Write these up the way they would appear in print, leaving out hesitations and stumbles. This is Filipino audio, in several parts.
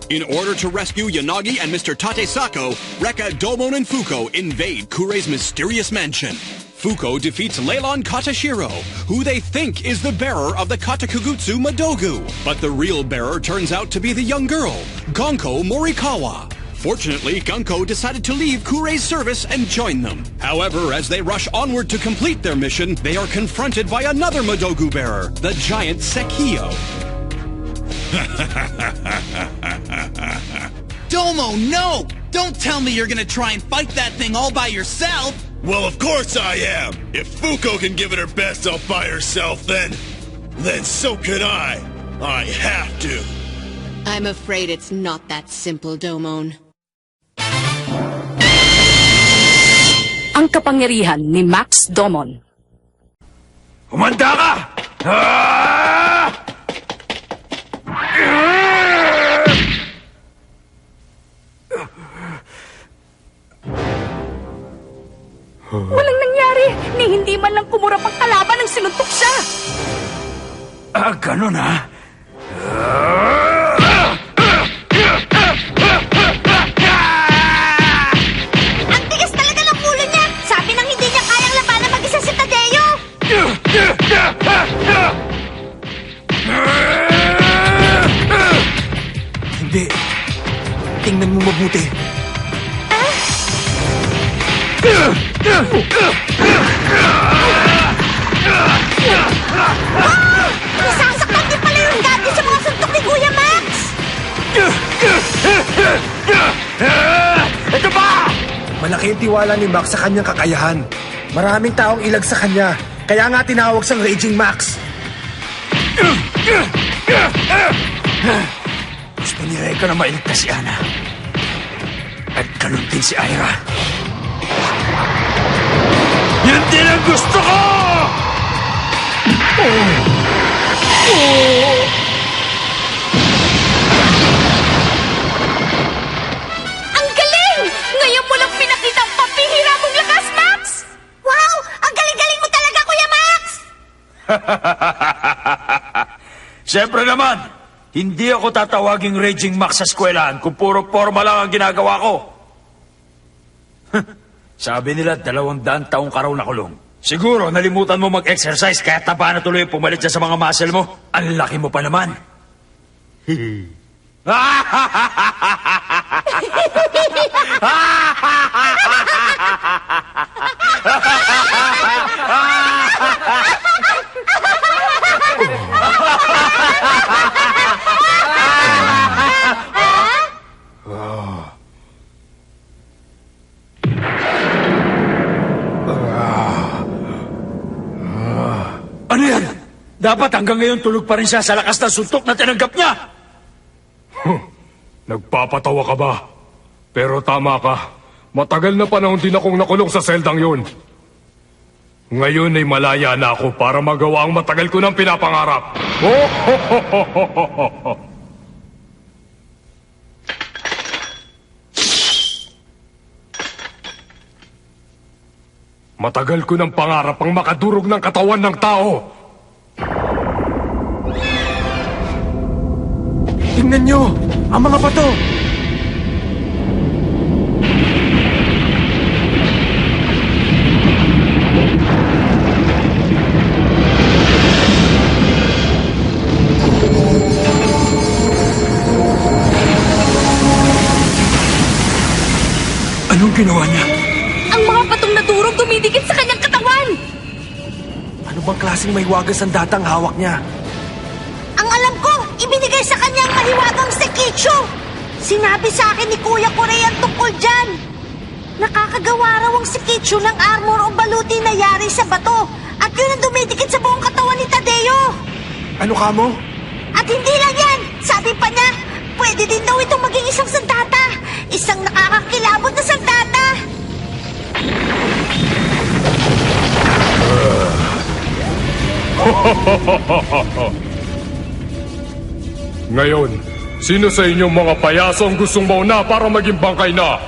In order to rescue Yanagi and Mr. Tate Sako, Rekka, Domon, and Fuko invade Kurei's mysterious mansion. Fuko defeats Leilon Katashiro, who they think is the bearer of the Katakugutsu Madogu. But the real bearer turns out to be the young girl, Gonko Morikawa. Fortunately, Gonko decided to leave Kurei's service and join them. However, as they rush onward to complete their mission, they are confronted by another Madogu bearer, the giant Sekio. Domo, no! Don't tell me you're gonna try and fight that thing all by yourself! Well, of course I am! If Fuko can give it her best all by herself, then so can I! I have to! I'm afraid it's not that simple, Domon. Ang kapangyarihan ni Max Domon. Humanda ka! Ah! Walang nangyari ni hindi man lang kumurap ang kalaban ng sinuntok siya. Ganun ha? Ang tigas talaga ng ulo niya! Sabi nang hindi niya kayang labanan mag-isa si Tadeo! Hindi. Tingnan mo mabuti. Nasasaktan din pala yung daddy sa mga suntok ni Kuya Max! Ito ba? Malaki ang tiwala ni Max sa kanyang kakayahan. Maraming taong ilag sa kanya. Kaya nga tinawag siyang Raging Max. Gusto ni Rekka na mailigtas si Ana. At ganun din si Aira. Yan din ang gusto ko! Ang galing! Ngayon mo lang pinakita ang papihira mong lakas, Max! Wow! Ang galing-galing mo talaga, Kuya Max! Siyempre naman, hindi ako tatawaging Raging Max sa eskwelahan kung puro forma lang ang ginagawa ko. Sabi nila, 200 taong ka raw nakulong. Siguro, nalimutan mo mag-exercise kaya taba na tuloy pumalit dyan sa mga muscle mo. Ang laki mo pa naman. Ano yan? Dapat hanggang ngayon tulog pa rin siya sa lakas ng suntok na tinanggap niya. Nagpapatawa ka ba? Pero tama ka. Matagal na panahon din akong nakulong sa seldang yun. Ngayon ay malaya na ako para magawa ang matagal ko ng pinapangarap. Matagal ko ng pangarap ang makadurog ng katawan ng tao. Tingnan nyo! Ang mga bato! Anong ginawa niya? Ang mga patong nadurog dumidikit sa kanyang katawan! Ano bang klaseng may wagas ang datang hawak niya? Ang alam ko, ibinigay sa kanya ang mahiwagang Sekichu! Sinabi sa akin ni Kuya Kurei ang tungkol dyan! Nakakagawa raw ang Sekichu ng armor o baluti na yari sa bato at yun ang dumidikit sa buong katawan ni Tadeo! Ano ka mo? At hindi lang yan! Sabi pa niya, pwede din daw itong maging isang sandata! Isang nakakakilabot na sandata! Ngayon, sino sa inyong mga payaso ang gustong mauna para maging bangkay na?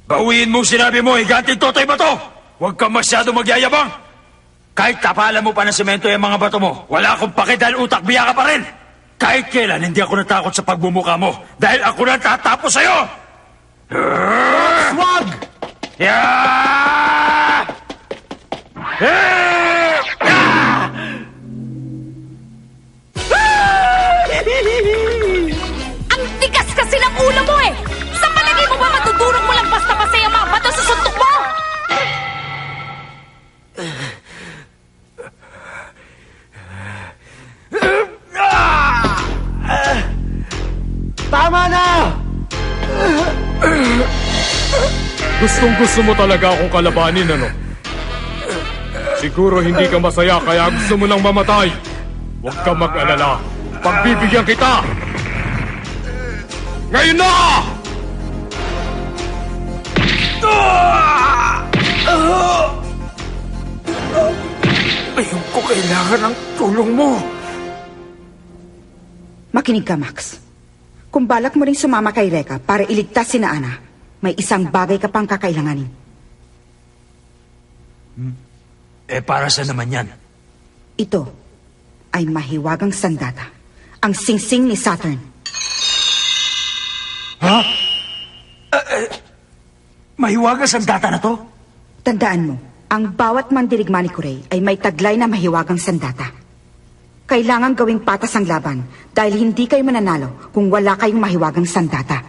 Bawiin mo sinabi mo, higanting totoy ba to? Huwag kang masyado magyayabang. Kahit tapalan mo pa ng semento yung mga bato mo, wala akong pake dahil utak biya ka pa rin. Kahit kailan, hindi ako natakot sa pagbumuka mo dahil ako na tatapos sa'yo! Wag! Yeah! Ang tigas kasi ng ulo mo eh! Sa palagay mo ba matudurog mo lang basta-basta yung mga bato sa suntok mo? Tama na! Gustong-gusto mo talaga akong kalabanin, ano? Siguro hindi ka masaya kaya gusto mo nang mamatay. Huwag ka mag-alala. Pagbibigyan kita! Ngayon na! Ngayon ko kailangan ng tulong mo. Makinig ka, Max. Kung balak mo ring sumama kay Rekka para iligtas si Ana, may isang bagay ka pang kakailanganin. Para saan naman yan? Ito ay mahiwagang sandata. Ang singsing ni Saturn. Ha? Mahiwagas ang data na to? Tandaan mo, ang bawat mandirigma ni Kuray ay may taglay na mahiwagang sandata. Kailangan gawing patas ang laban dahil hindi kayo mananalo kung wala kayong mahiwagang sandata.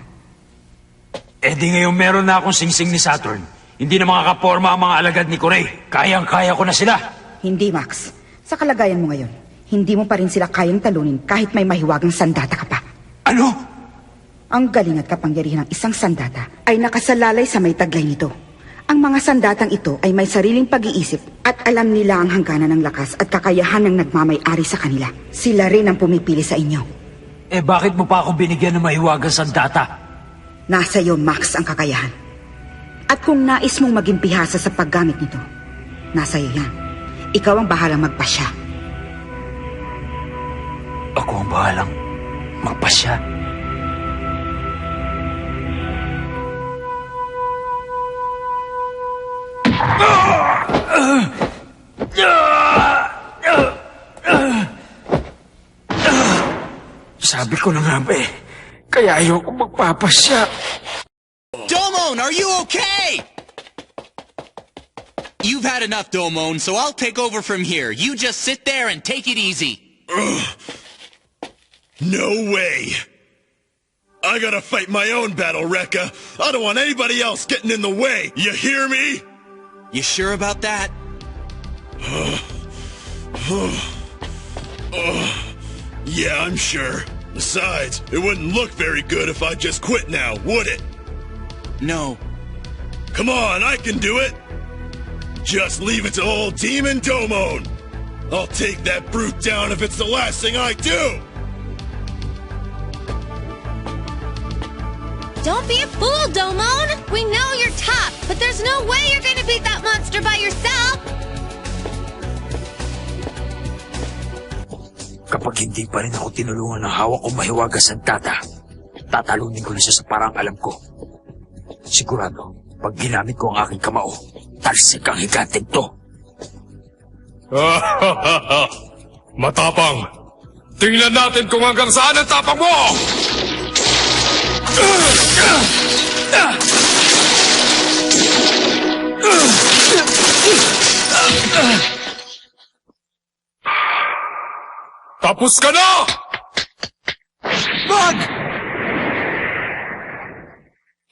Di ngayon meron na akong singsing ni Saturn. Hindi na makakaporma ang mga alagad ni Kuray. Kayang-kaya ko na sila. Hindi, Max. Sa kalagayan mo ngayon, hindi mo pa rin sila kayang talunin kahit may mahiwagang sandata ka pa. Ano? Ang galing at kapangyarihan ng isang sandata ay nakasalalay sa may taglay nito. Ang mga sandatang ito ay may sariling pag-iisip at alam nila ang hangganan ng lakas at kakayahan ng nagmamay-ari sa kanila. Sila rin ang pumipili sa inyo. Bakit mo pa ako binigyan ng mahiwagang sandata? Nasa iyo, Max, ang kakayahan. At kung nais mong maging pihasa sa paggamit nito, nasa iyo yan. Ikaw ang bahalang magpasya. Ako ang bahalang magpasya. Sabi ko na nga ba kaya ayoko magpapasya. Domon, are you okay? You've had enough, Domon, so I'll take over from here. You just sit there and take it easy. No way! I gotta fight my own battle, Rekka. I don't want anybody else getting in the way. You hear me? You sure about that? Yeah, I'm sure. Besides, it wouldn't look very good if I just quit now, would it? No. Come on, I can do it! Just leave it to old Demon Domon! I'll take that brute down if it's the last thing I do! Don't be a fool, Domon! We know you're tough, but there's no way you're gonna beat that monster by yourself! Kapag hindi pa rin ako tinulungan ng hawak kong mahiwagas ang tata, tatalunin ko na siya sa parang alam ko. Sigurado, pag ginamit ko ang aking kamao, talsik ang higatig to. Matapang! Tingnan natin kung hanggang saan ang tapang mo! Tapos ka na! Wag!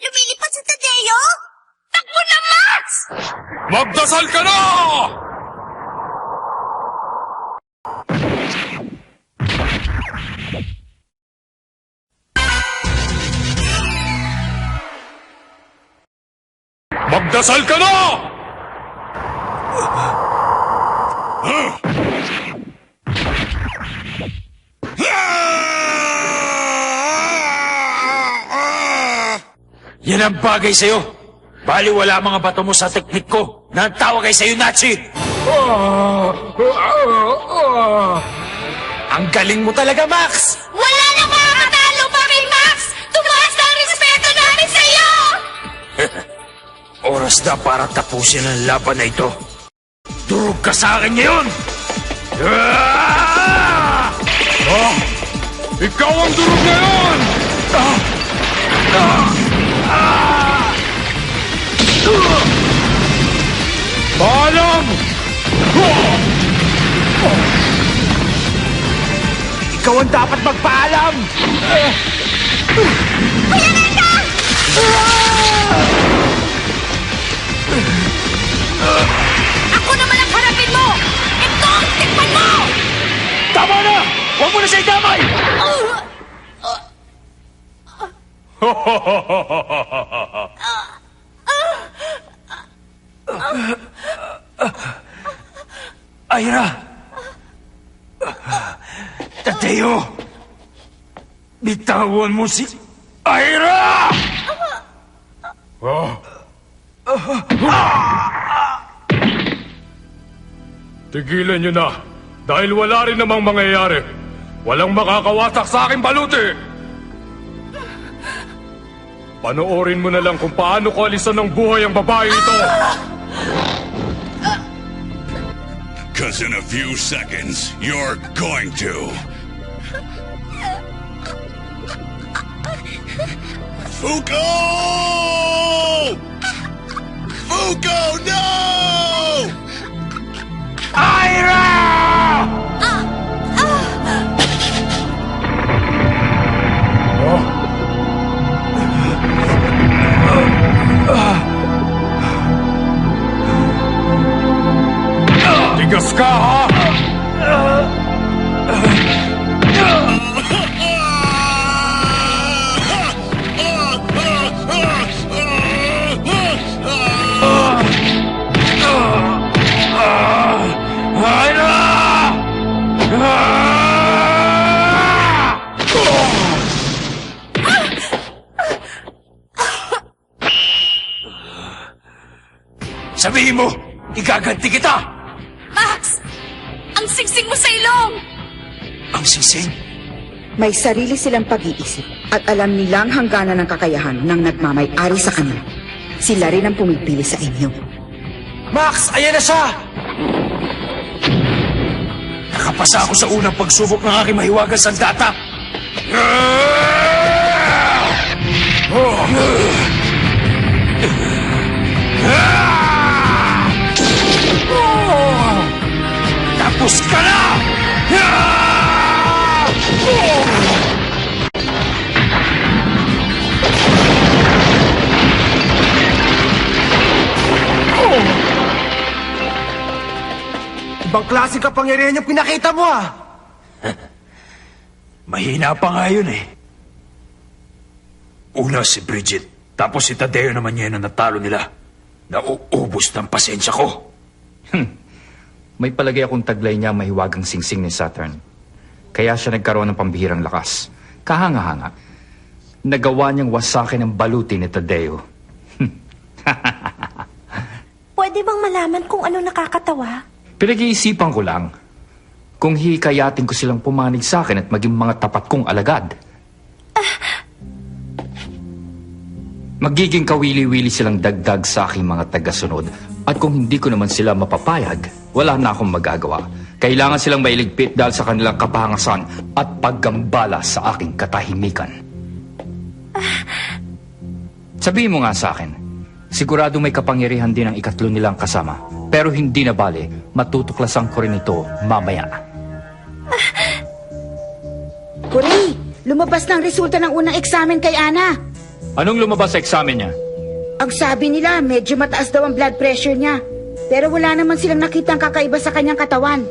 Lumilipad sa Tadeo? Takbo na, Max! Magdasal ka na! Magdasal ka na! Yan ang bagay sa'yo. Baliwala mga bato mo sa teknik ko. Nantawag kay sa'yo, Nachi! Ang galing mo talaga, Max! Wala na makakatalo pa kay Max! Tumaas na ang respeto namin sa'yo! Oras na para tapusin ang laban na ito. Durog ka sa akin ngayon! Ikaw ang durog ngayon! Paalam! Ikaw ang dapat magpaalam! Kuya Reka! Ako naman ang harapin mo! Ito ang tikman mo! Tama na! Huwag mo na siya idamay! Ira! Tadeo! Bitawan mo si Ira! Tigilan nyo na, dahil wala rin namang mangyayari. Walang makakawasak sa aking baluti! Panoorin mo na lang kung paano ko alisan ng buhay ang babae ito! Cause in a few seconds, you're going to. Fuko! Fuko, no! Ira! Tigas ka, ha? Sabihin mo, igaganti kita! Max! Ang singsing mo sa ilong! Ang sising? May sarili silang pag-iisip at alam nilang hangganan ng kakayahan ng nagmamay-ari sa kanila. Sila rin ang pumipili sa inyo. Max, ayan na siya! Nakapasa ako sa unang pagsubok ng aking mahiwagang sandata. Tapos ka na! Ibang klaseng kapangyarihan yung pinakita mo, ah! Mahina pa nga yun eh. Una si Bridget, tapos si Tadeo naman yan na natalo nila. Nauubos ng pasensya ko. May palagay akong taglay niya ang mahiwagang singsing ni Saturn. Kaya siya nagkaroon ng pambihirang lakas. Kahanga-hanga. Nagawa niyang wasakin ang baluti ni Tadeo. Pwede bang malaman kung ano nakakatawa? Pinag-iisipan ko lang kung hikayatin ko silang pumanig sa akin at maging mga tapat kong alagad. Magiging kawili-wili silang dagdag sa aking mga tagasunod at kung hindi ko naman sila mapapayag, wala na akong magagawa. Kailangan silang mailigpit dahil sa kanilang kapahangasan at paggambala sa aking katahimikan. Sabihin mo nga sa akin, sigurado may kapangyarihan din ang ikatlo nilang kasama. Pero hindi na bale, matutuklasan ko rin ito mamaya. Kuray, lumabas na ang resulta ng unang eksamen kay Ana. Anong lumabas sa eksamen niya? Ang sabi nila, medyo mataas daw ang blood pressure niya. Pero wala naman silang nakitang kakaiba sa kanyang katawan.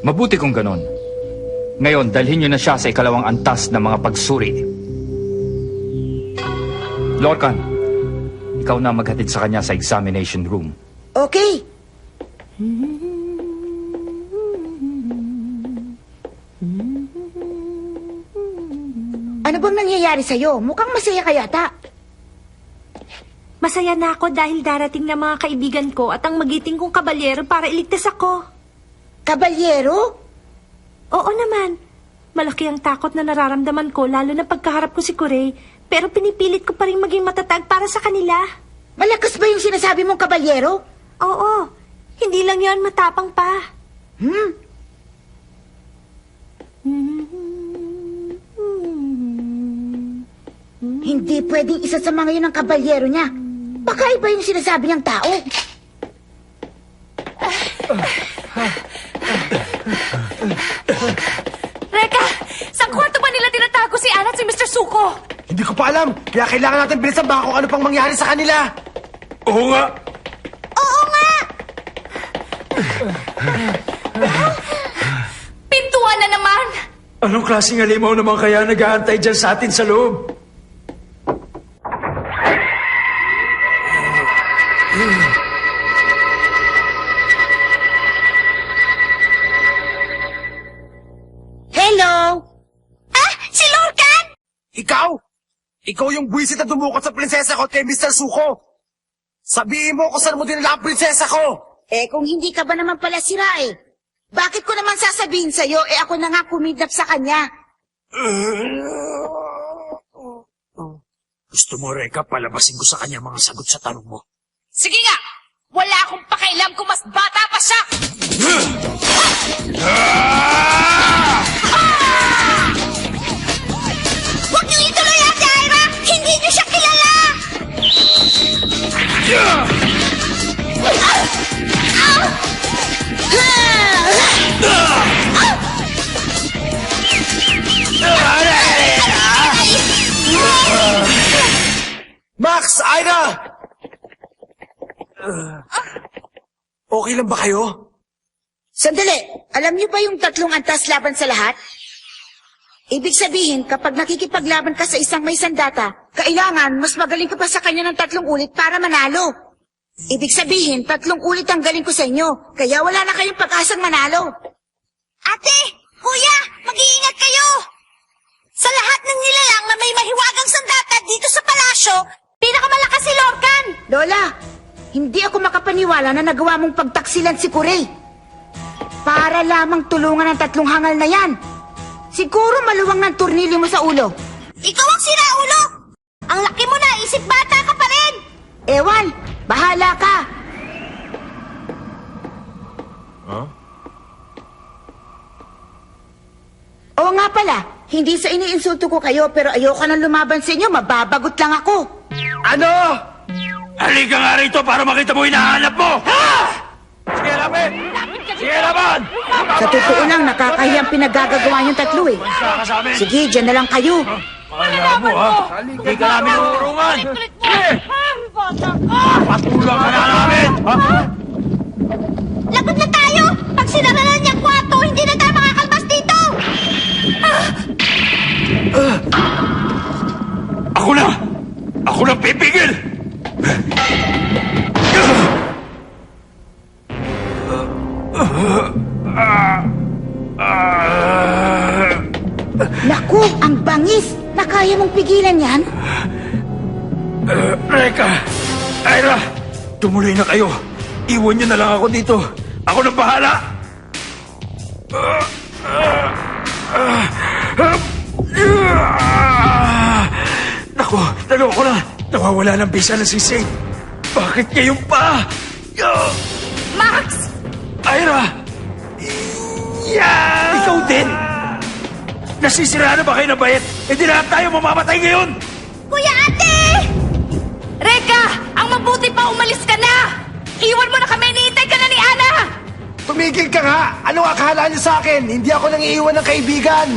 Mabuti kung ganon. Ngayon, dalhin niyo na siya sa ikalawang antas ng mga pagsuri. Lorcan, ikaw na maghatid sa kanya sa examination room. Okay. Ano bang nangyayari sa'yo? Mukhang masaya ka yata. Masaya na ako dahil darating na mga kaibigan ko at ang magiting kong kabalyero para iligtas ako. Kabalyero? Oo naman. Malaki ang takot na nararamdaman ko lalo na pagkaharap ko si Kuray. Pero pinipilit ko pa rin maging matatag para sa kanila. Malakas ba yung sinasabi mong kabalyero? Oo. Hindi lang yon, matapang pa. Hindi pwedeng isa sa mga yun ang kabalyero niya. Baka iba yung sinasabi niyang tao. Reka, sa kwarto ba nila tinatago si Anna at si Mr. Suko? Hindi ko pa alam. Kaya kailangan natin bilisan baka kung ano pang mangyari sa kanila. Oo nga! Oo nga! Pintuan na naman! Anong klaseng halimaw naman kaya nag-aantay dyan sa atin sa loob? Hello? Ah! Si Lorcan! Ikaw? Ikaw yung buwisit na dumukot sa prinsesa ko at kay Mr. Suko. Sabihin mo kung saan mo dinala ang prinsesa ko. Eh, kung hindi ka ba naman pala sira eh. Bakit ko naman sasabihin sa'yo, eh ako na nga kumidnap sa kanya. Gusto mo, Reka, palabasin ko sa kanya mga sagot sa tanong mo. Sige nga! Wala akong pakialam kung mas bata pa siya! Huwag niyo ituloy, Ate Ira! Hindi niyo siya kilala! Max! Ira! Okay lang ba kayo? Sandali, alam niyo ba yung tatlong antas laban sa lahat? Ibig sabihin, kapag nakikipaglaban ka sa isang may sandata, kailangan mas magaling ka pa sa kanya ng 3 ulit para manalo. Ibig sabihin, 3 ulit ang galing ko sa inyo, kaya wala na kayong pag-asang manalo. Ate! Kuya! Mag-iingat kayo! Sa lahat ng nilalang na may mahiwagang sandata dito sa palasyo, pinakamalakas si Lorcan! Lola, hindi ako makapaniwala na nagawa mong pagtaksilan si Kuray. Para lamang tulungan ang 3 hangal na yan. Siguro maluwang ng turnilyo mo sa ulo. Ikaw ang siraulo! Ang laki mo na, isip bata ka pa rin! Ewan, bahala ka. Oo nga pala, hindi sa iniinsulto ko kayo pero ayoko nang lumaban sa inyo, mababagot lang ako. Ano? Halika nga rito para makita mo hinahanap mo! Sige, Lapit! Sige, laban! Sa totoo lang, nakakahiyang pinagagagawa niyong 3 eh. Sige, dyan na lang kayo. Alam mo, ha? Hindi ka namin urungan! Sige! Patulang ka na namin! Lagot na tayo! Pag sinaralan niyang kwarto, hindi na tayo makakalmas dito! Ako na! Ako na pipigil! Naku, ang bangis! Nakaya mong pigilan yan? Reka! Ira! Tumuloy na kayo! Iwan niyo na lang ako dito! Ako na bahala! Naku! Naloko na! Nawawala ng bisa ng sisig! Bakit ngayon pa? Max! Ira! Ikaw din! Nasisira na ba kayo ng bayet? E di lahat tayo mamamatay ngayon! Kuya Ate! Reka! Ang mabuti pa umalis ka na! Iwan mo na kami, niintay ka na ni Ana! Tumigil ka nga! Anong akala niyo sa akin? Hindi ako nang iiwan ng kaibigan!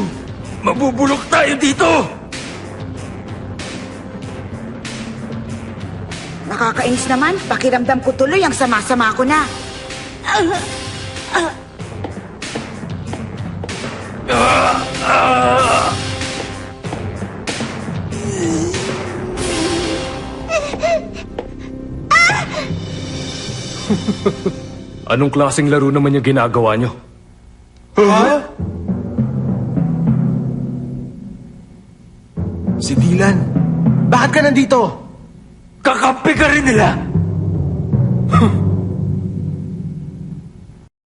Mabubulok tayo dito! Nakakainis naman, pakiramdam ko tuloy ang sama-sama ko na. Anong klaseng laro naman yung ginagawa nyo? Si Dylan, bakit ka nandito? Kakampi ka rin nila!